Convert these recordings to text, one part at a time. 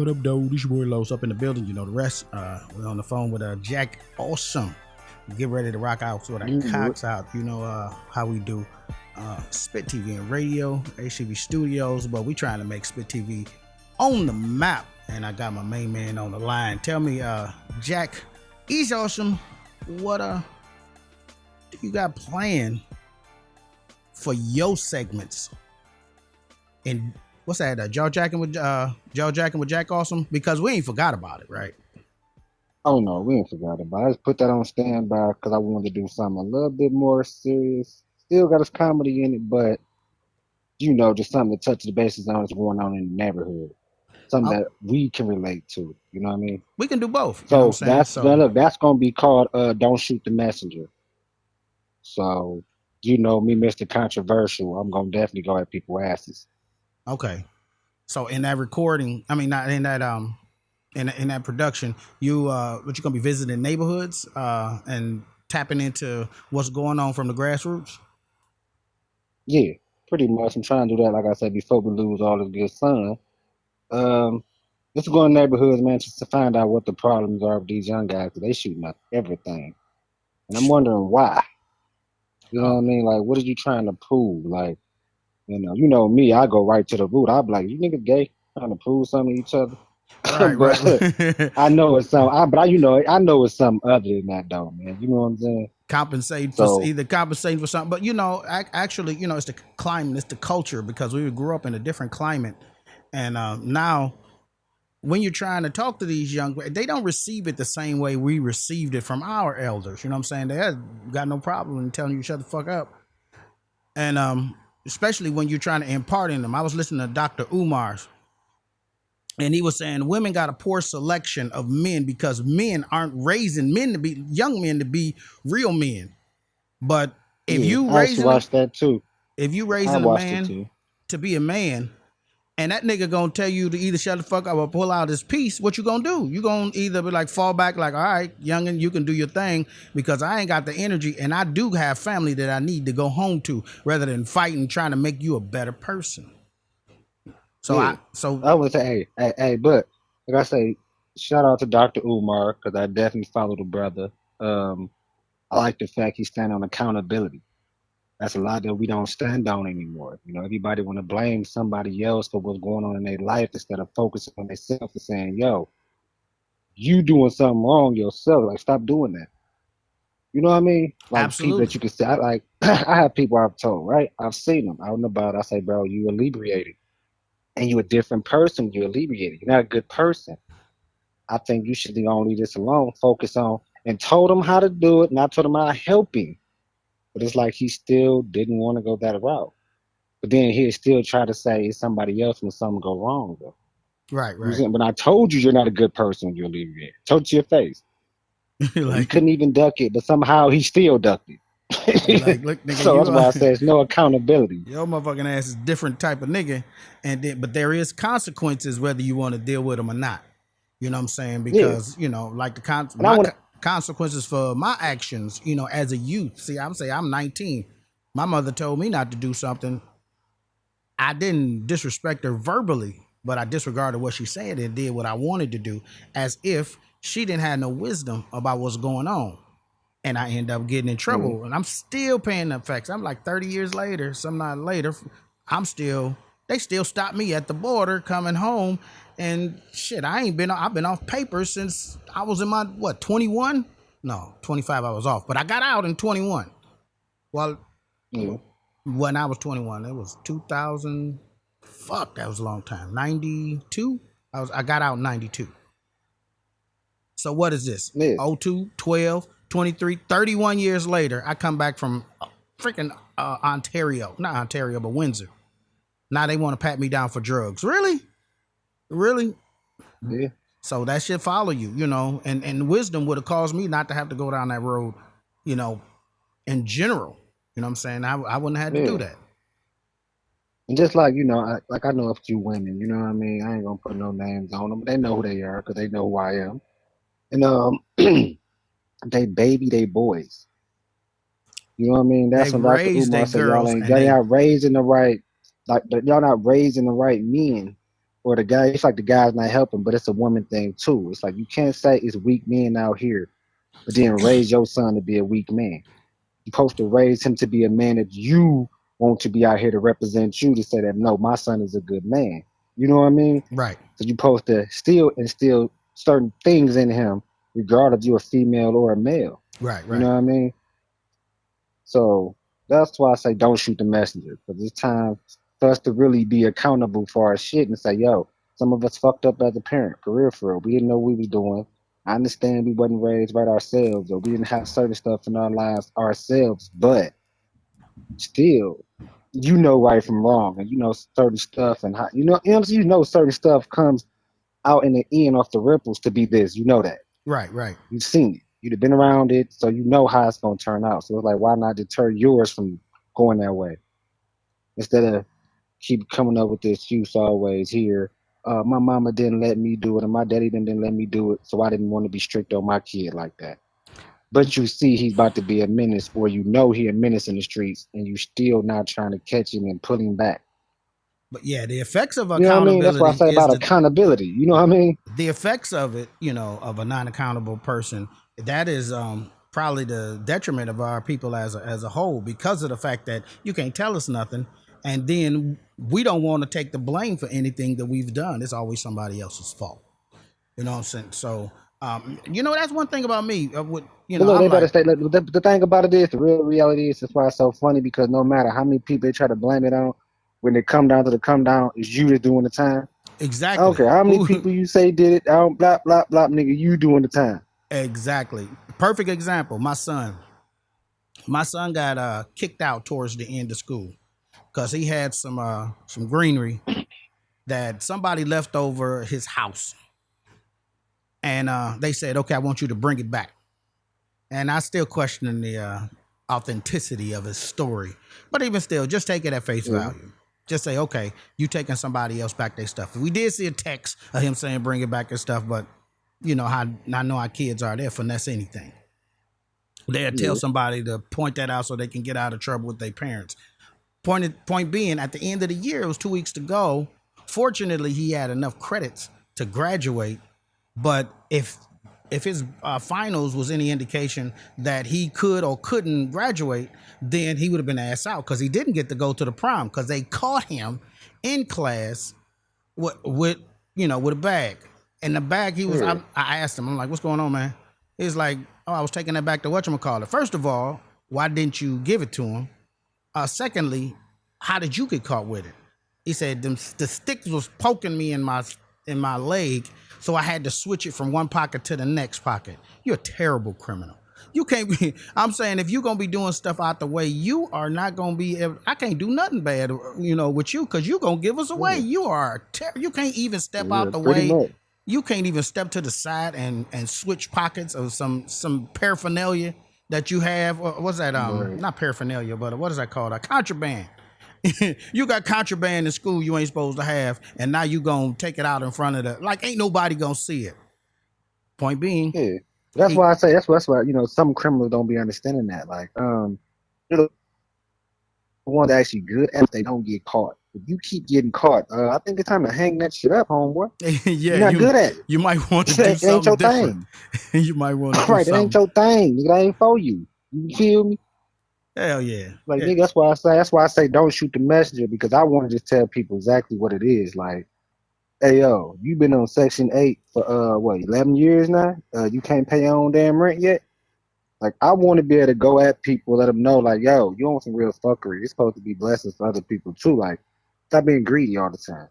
What up, dude? This your boy Los up in the building. You know the rest. We're on the phone with Jack Awesome. Get ready to rock out with our cocks out. You know how we do. Spit TV and radio, HTV Studios, but we trying to make Spit TV on the map. And I got my main man on the line. Tell me, Jack, he's awesome. What do you got planned for your segments? And what's that? Joe Jacking with Jack Awesome? Because we ain't forgot about it, right? Oh no, we ain't forgot about it. I just put that on standby because I wanted to do something a little bit more serious. Still got his comedy in it, but just something to touch the bases on what's going on in the neighborhood. Something that we can relate to. You know what I mean? We can do both. So that's gonna be called Don't Shoot the Messenger. So me, Mr. Controversial, I'm gonna definitely go at people's asses. Okay. So in that recording, I mean not in that in that production, what you gonna be visiting neighborhoods and tapping into what's going on from the grassroots? Yeah, pretty much. I'm trying to do that, like I said, before we lose all this good sun. Let's go in neighborhoods, man, just to find out what the problems are with these young guys, because they shooting up everything. And I'm wondering why. You know what I mean? Like, what are you trying to prove? Like, you know me, I go right to the root. I'll be like, you niggas gay, trying to prove something to each other. Right, right. I know it's something, I know it's something other than that, though, man. You know what I'm saying? Compensating for something, but actually, it's the climate, it's the culture, because we grew up in a different climate, and now when you're trying to talk to these young, they don't receive it the same way we received it from our elders. You know what I'm saying? They have got no problem in telling you shut the fuck up, and especially when you're trying to impart in them. I was listening to Dr. Umar's, and he was saying women got a poor selection of men because men aren't raising young men to be real men. But if you raising a man to be a man, and that nigga gonna tell you to either shut the fuck up or pull out his piece, what you gonna do? You gonna either be like, fall back, like, all right, youngin', you can do your thing, because I ain't got the energy, and I do have family that I need to go home to, rather than fighting trying to make you a better person. So I would say, hey, but like I say, shout out to Dr. Umar, because I definitely follow the brother. I like the fact he's standing on accountability. That's a lot that we don't stand on anymore. Everybody want to blame somebody else for what's going on in their life instead of focusing on themselves and saying, yo, you doing something wrong yourself. Like, stop doing that. You know what I mean? Like, absolutely. People that you can say, I have people I've told, right? I've seen them out and about. I say, bro, you inebriated. And you're a different person, you're alleviated. You're not a good person. I think you should leave this alone, focus on, and told him how to do it, and I told him how to help him. But it's like he still didn't want to go that route. But then he'd still try to say it's somebody else when something go wrong, though. Right. When I told you you're not a good person when you alleviate, told it to your face. Like, he couldn't even duck it, but somehow he still ducked it. Like, look, nigga, so that's why I say there's no accountability. Your motherfucking ass is different type of nigga, but there is consequences whether you want to deal with them or not. You know what I'm saying? Because like the consequences for my actions. As a youth. See, I'm 19. My mother told me not to do something. I didn't disrespect her verbally, but I disregarded what she said and did what I wanted to do, as if she didn't have no wisdom about what's going on. And I end up getting in trouble, and I'm still paying the effects. I'm like 30 years later, some night later, they still stop me at the border coming home, and shit, I've been off paper since I was in my, 21? No, 25 I was off, but I got out in 21. Well, when I was 21, it was 2000, that was a long time, 92? I got out in 92. So what is this? 02, 12, 23, 31 years later, I come back from freaking Ontario. Not Ontario, but Windsor. Now they want to pat me down for drugs. Really? Yeah. So that shit follow you, and wisdom would have caused me not to have to go down that road, in general. You know what I'm saying? I wouldn't have had to do that. And just like, I know a few women, you know what I mean? I ain't going to put no names on them, but they know who they are because they know who I am. And they baby they boys. You know what I mean? That's when Dr. Umar said y'all not raising the right, y'all not raising the right men or the guy, it's like the guy's not helping, but it's a woman thing too. It's like you can't say it's weak men out here, but then raise your son to be a weak man. You're supposed to raise him to be a man that you want to be out here to represent you to say that no, my son is a good man. You know what I mean? Right. So you're supposed to still instill certain things in him, regardless if you're a female or a male. Right. You know Right. what I mean? So that's why I say don't shoot the messenger, because it's time for us to really be accountable for our shit and say, yo, some of us fucked up as a parent, for real. We didn't know what we was doing. I understand we wasn't raised right ourselves, or we didn't have certain stuff in our lives ourselves, but still, you know right from wrong, and you know certain stuff, and how you know certain stuff comes out in the end off the ripples to be this. You know that. Right. Right. You've seen it. You've been around it, so you know how it's gonna turn out. So it's like, why not deter yours from going that way instead of keep coming up with the excuse always here. My mama didn't let me do it, and my daddy didn't let me do it, so I didn't want to be strict on my kid like that. But you see, he's about to be a menace, or you know he a menace in the streets, and you still not trying to catch him and pull him back. But yeah, the effects of You know what I mean? That's why I accountability say is about accountability. You know what I mean? the effects of it, of a non-accountable person, that is probably the detriment of our people as a whole, because of the fact that you can't tell us nothing, and then we don't want to take the blame for anything that we've done. It's always somebody else's fault. You know what I'm saying? So, that's one thing about me. But look, I'm they better like, stay. The thing about it is, the real reality is, that's why it's so funny, because no matter how many people they try to blame it on, when they come down to the come down, is you that's doing the time. I don't exactly care how many who, people you say did it. I don't blah blah blah, nigga. You doing the time. exactly. Perfect example. My son got kicked out towards the end of school because he had some greenery that somebody left over his house, and they said, "Okay, I want you to bring it back." And I still question the authenticity of his story, but even still, just take it at face Yeah, value. Just say, "Okay, you taking somebody else back their stuff." We did see a text of him saying, "Bring it back" and stuff, but how I know our kids are, there finesse anything. They'll tell yeah, somebody to point that out so they can get out of trouble with their parents. Point being, at the end of the year, it was 2 weeks to go. Fortunately, he had enough credits to graduate. But if his finals was any indication that he could or couldn't graduate, then he would have been asked out, because he didn't get to go to the prom because they caught him in class with a bag. And the bag, yeah. I asked him, I'm like, "What's going on, man?" He's like, "Oh, I was taking that back to whatchamacallit. First of all, why didn't you give it to him? Secondly, how did you get caught with it?" He said, the sticks was poking me in my leg, so I had to switch it from one pocket to the next pocket. You're a terrible criminal. You can't be. I'm saying, if you're gonna be doing stuff out the way, you are not gonna be able. I can't do nothing bad, with you, because you gonna give us away. Yeah, You are. You can't even step yeah, out the pretty way. much. You can't even step to the side and switch pockets of some paraphernalia that you have. What's that? Right. Not paraphernalia, but what is that called? A contraband. You got contraband in school you ain't supposed to have, and now you gonna take it out in front of ain't nobody gonna see it. Point being, Yeah. That's he, why I say that's why some criminals don't be understanding that. Like you know, the ones that actually good at it, they don't get caught. If you keep getting caught, I think it's time to hang that shit up, homeboy. yeah, You're not you good at it. you might want to do It ain't something your different. thing. You might want to do Right, it ain't something. your thing. Nigga, that ain't for you. You feel me? Hell yeah. Like Yeah. nigga, that's why I say don't shoot the messenger, because I want to just tell people exactly what it is. Like, hey yo, you been on Section 8 for what, 11 years now? You can't pay your own damn rent yet? Like, I want to be able to go at people, let them know, like, yo, you on some real fuckery. It's supposed to be blessings for other people too. Like, stop being greedy all the time.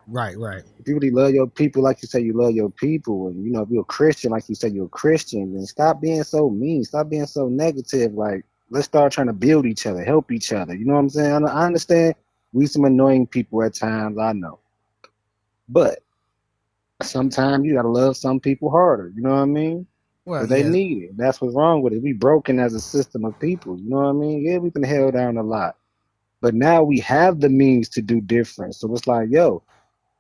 Right. Right. If you really love your people like you say you love your people, and if you're a Christian like you say you're a Christian, then stop being so mean. Stop being so negative. Like, let's start trying to build each other, help each other. You know what I'm saying? I understand we some annoying people at times, I know. But sometimes you gotta love some people harder. You know what I mean? Well, Because they yeah. need it. That's what's wrong with it. We broken as a system of people. You know what I mean? Yeah, we've been held down a lot. But now we have the means to do different. So it's like, yo,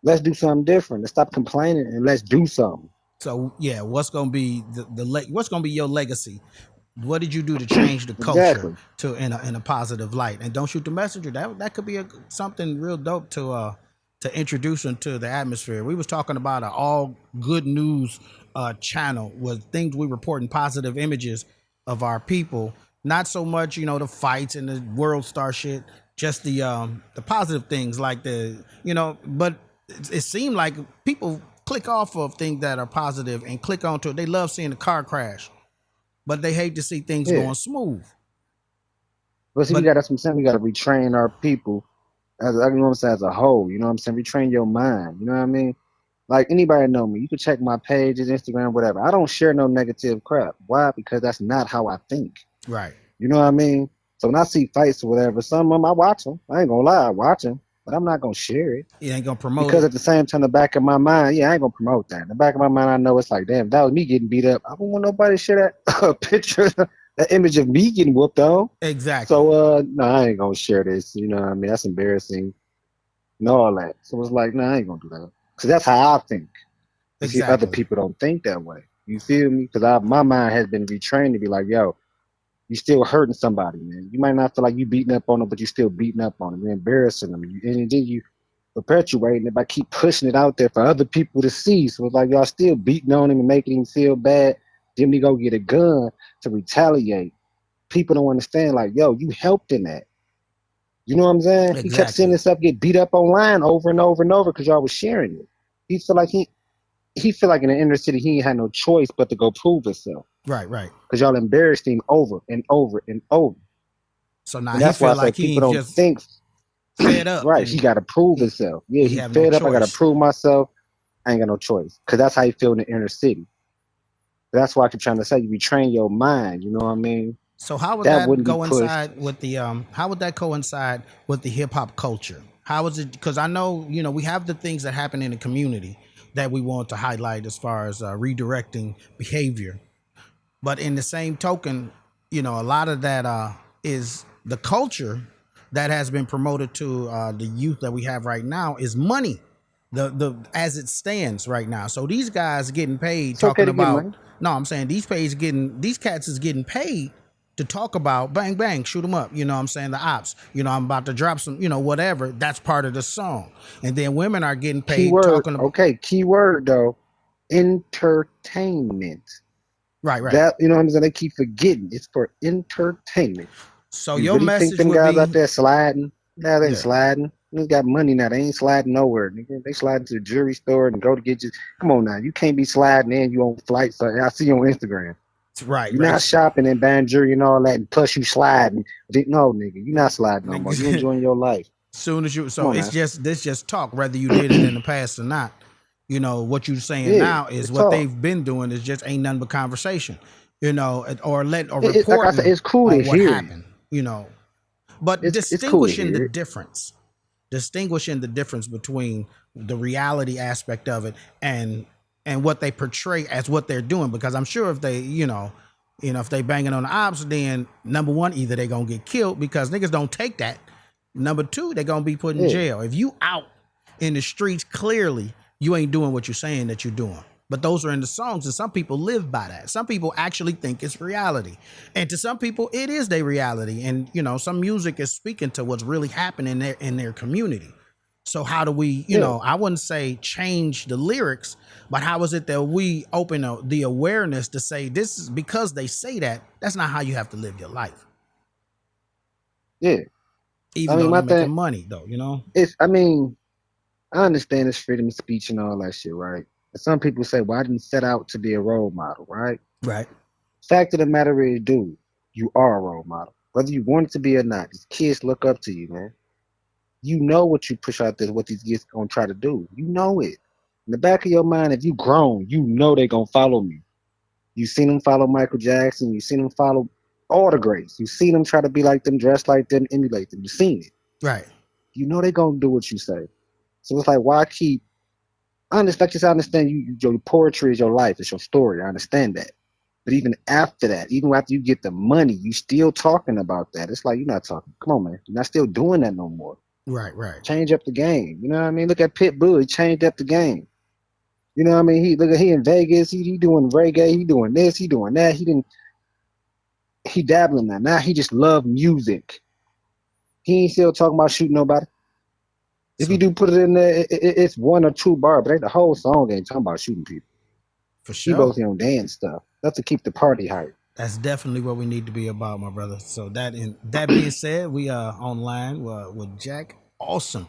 let's do something different. Let's stop complaining and let's do something. So yeah, what's gonna be what's gonna be your legacy? What did you do to change the culture Exactly. to in a positive light? And don't shoot the messenger. That could be something real dope to to introduce into the atmosphere. We was talking about an all good news channel with things we reporting positive images of our people. Not so much, the fights and the world star shit, just the positive things like but it seemed like people click off of things that are positive and click onto it. They love seeing the car crash, but they hate to see things Yeah. going smooth. But see, But that's what I'm saying. We got to retrain our people as, you know what I'm saying, as a whole. You know what I'm saying? Retrain your mind. You know what I mean? Like anybody know me, you can check my pages, Instagram, whatever. I don't share no negative crap. Why? Because that's not how I think. right, You know what I mean? So when I see fights or whatever, some of them I watch them. I ain't gonna lie, I watch them, but I'm not gonna share it you ain't gonna promote because it. at the same time, the back of my mind, yeah, I ain't gonna promote that. In the back of my mind, I know it's like, damn, that was me getting beat up. I don't want nobody to share that picture, that image of me getting whooped on. Exactly, So no, I ain't gonna share this. You know what I mean? That's embarrassing and all that. So it's like, no, I ain't gonna do that because that's how I think. You see, other exactly, people don't think that way. You feel me? Because my mind has been retrained to be like, yo, you still hurting somebody, man. You might not feel like you beating up on them, but you still beating up on them. You're embarrassing them. And then you perpetuating it by keep pushing it out there for other people to see. So it's like y'all still beating on him and making him feel bad. Then we go get a gun to retaliate. People don't understand, like, yo, you helped in that. You know what I'm saying? He kept seeing exactly. himself get beat up online over and over and over because y'all was sharing it. He feel like he feel like in the inner city he ain't had no choice but to go prove himself Right, right. because y'all embarrassed him over and over and over. So now And he that's why I feel say like he people ain't don't just think fed up right. He and got to prove he himself. Yeah, he he have no fed up. I got to choice. prove myself. I ain't got no choice because that's how you feel in the inner city. That's why I keep trying to say you retrain your mind. You know what I mean? So how would That that wouldn't be pushed. coincide with the how would that coincide with the hip hop culture? How is it? Because I know we have the things that happen in the community that we want to highlight as far as redirecting behavior. But in the same token, a lot of that is the culture that has been promoted to the youth that we have right now is money. The as it stands right now. So these guys getting paid It's okay talking to get about money. no, I'm saying these cats is getting paid to talk about bang bang, shoot them up. You know what I'm saying? The ops. I'm about to drop some, whatever. That's part of the song. And then women are getting paid Keyword. talking about Okay. Keyword though. Entertainment. right, right. That you know what I'm saying? They keep forgetting. It's for entertainment. So You your really think message them would guys out be there sliding? Nah, they ain't yeah. sliding. They got money now. They ain't sliding nowhere. Nigga. They sliding to the jewelry store and go to get you. Come on now. You can't be sliding in. You on flights. I see you on Instagram. Right, You're not right. shopping and buying jewelry and all that. And plus you sliding. No, nigga. You're not sliding no more. You Niggas, enjoying your life. soon as you Come so on it's now. just this just talk whether you did it in the past or not. What you're saying Yeah. now is It's what talk. they've been doing is just ain't nothing but conversation. Or Like I said, reporting it's cool to on what hear it. happened. But It's cool to hear it. distinguishing the difference between the reality aspect of it and what they portray as what they're doing. Because I'm sure if they, if they banging on the ops, then number one, either they gonna get killed because niggas don't take that. Number two, they're gonna be put in Yeah. jail. If you out in the streets, clearly you ain't doing what you're saying that you're doing. But those are in the songs, and some people live by that. Some people actually think it's reality, and to some people, it is their reality. And some music is speaking to what's really happening in their community. So how do we, Yeah. I wouldn't say change the lyrics, but how is it that we open the awareness to say this is because they say that that's not how you have to live your life, Yeah. I even mean, though they my making thing money though. is, I mean, I understand it's freedom of speech and all that shit, right? And some people say, well, I didn't set out to be a role model, right? Right. Fact of the matter is, dude, you are a role model. Whether you want it to be or not, these kids look up to you, man. You know what you push out there, what these kids gonna try to do. You know it. In the back of your mind, if you grown, you know they gonna follow me. You seen them follow Michael Jackson. You seen them follow all the greats. You seen them try to be like them, dress like them, emulate them. You seen it. Right. You know they gonna do what you say. So it's like, why keep I understand. Just understand your poetry is your life. It's your story. I understand that. But even after that, even after you get the money, you still talking about that. It's like you're not talking. Come on, man. You're not still doing that no more. Right. Right. Change up the game. You know what I mean? Look at Pitbull. He changed up the game. You know what I mean? He in Vegas. He doing reggae. He doing this. He doing that. He dabbling that. Now he just love music. He ain't still talking about shooting nobody. If So you do put it in there, it's one or two bars, but ain't the whole song ain't talking about shooting people. for He sure. mostly on dance stuff. That's to keep the party hype. That's definitely what we need to be about, my brother. So that being said, we are online with Jack. Awesome.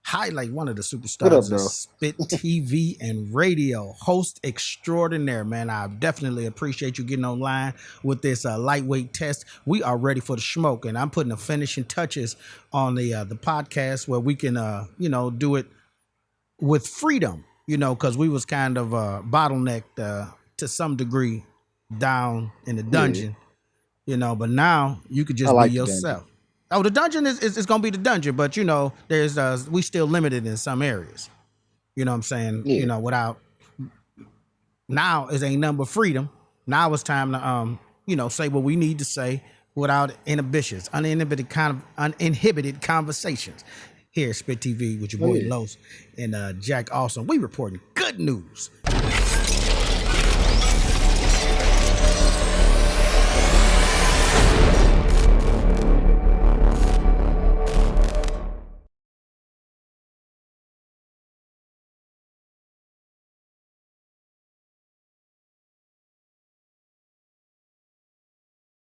Highlight one of the What up, superstars of bro? Spit TV and radio, host extraordinaire, man. I definitely appreciate you getting online with this lightweight test. We are ready for the smoke, and I'm putting the finishing touches on the podcast where we can do it with freedom, because we was kind of bottlenecked to some degree down in the Yeah, dungeon, but now you could I just be like the dungeon. yourself. Oh, the dungeon is gonna be the dungeon, but there's we still limited in some areas. You know what I'm saying? Yeah, Without now it ain't nothing but freedom. Now it's time to say what we need to say without inhibitions, uninhibited conversations. Here at Spit TV with your oh boy yeah. Los and Jack Awesome. We reporting good news